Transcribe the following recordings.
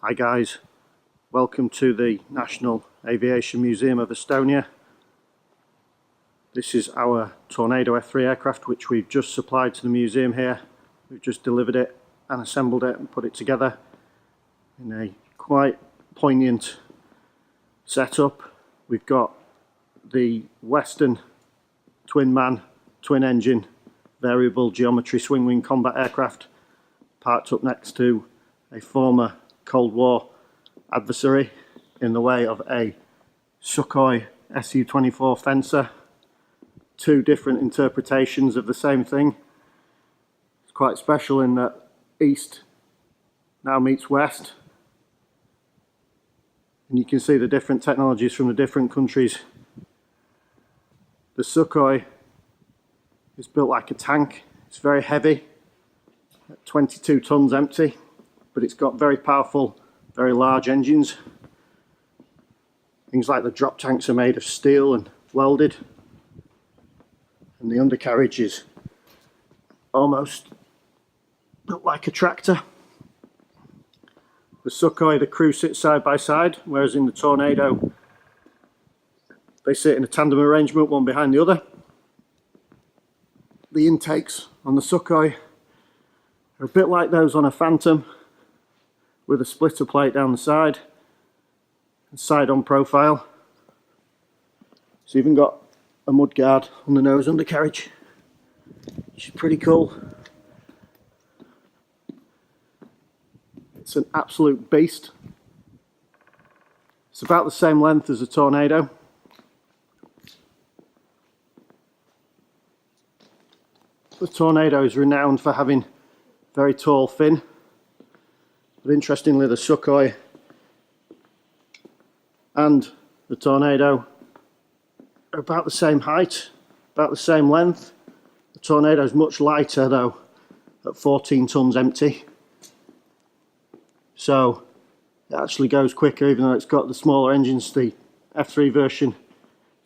Hi guys, welcome to the National Aviation Museum of Estonia. This is our Tornado F3 aircraft which we've just supplied to the museum here. We've just delivered it and assembled it and put it together in a quite poignant setup. We've got the Western twin-man, twin-engine, variable geometry swing-wing combat aircraft parked up next to a former Cold War adversary in the way of a Sukhoi Su-24 fencer. Two different interpretations of the same thing. It's quite special in that East now meets West, and you can see the different technologies from the different countries. The Sukhoi is built like a tank. It's very heavy, at 22 tons empty, but it's got very powerful, very large engines. Things like the drop tanks are made of steel and welded, and the undercarriage is almost built like a tractor. The Sukhoi, the crew sits side by side, whereas in the Tornado they sit in a tandem arrangement, one behind the other. The intakes on the Sukhoi are a bit like those on a Phantom, with a splitter plate down the side and side-on profile. It's even got a mudguard on the nose undercarriage, which is pretty cool. It's an absolute beast. It's about the same length as a Tornado. The Tornado is renowned for having very tall fin. But interestingly, the Sukhoi and the Tornado are about the same height, about the same length. The Tornado is much lighter though, at 14 tons empty. So it actually goes quicker, even though it's got the smaller engines. The F3 version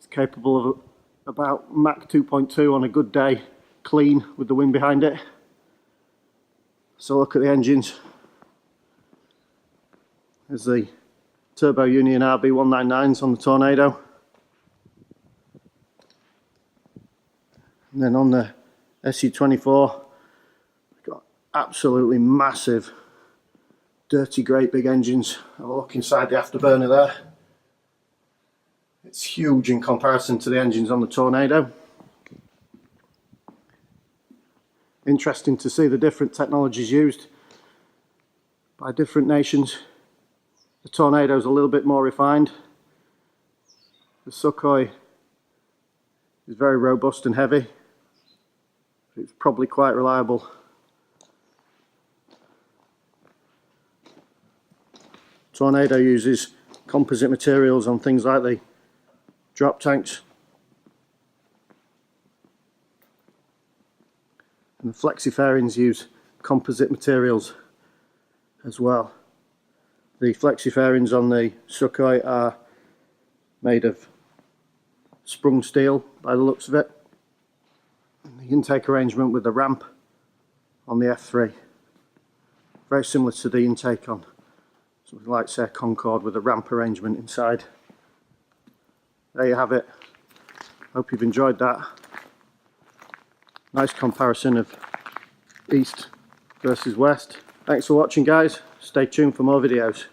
is capable of about Mach 2.2 on a good day, clean with the wind behind it. So look at the engines. There's the Turbo Union RB199s on the Tornado. And then on the Su-24, we've got absolutely massive, dirty, great big engines. Have a look inside the afterburner there. It's huge in comparison to the engines on the Tornado. Interesting to see the different technologies used by different nations. The Tornado is a little bit more refined. The Sukhoi is very robust and heavy. It's probably quite reliable. Tornado uses composite materials on things like the drop tanks. And the flexi fairings use composite materials as well. The flexi fairings on the Sukhoi are made of sprung steel by the looks of it. And the intake arrangement with the ramp on the F3, very similar to the intake on something like, say, a Concorde with a ramp arrangement inside. There you have it. Hope you've enjoyed that. Nice comparison of East versus West. Thanks for watching guys. Stay tuned for more videos.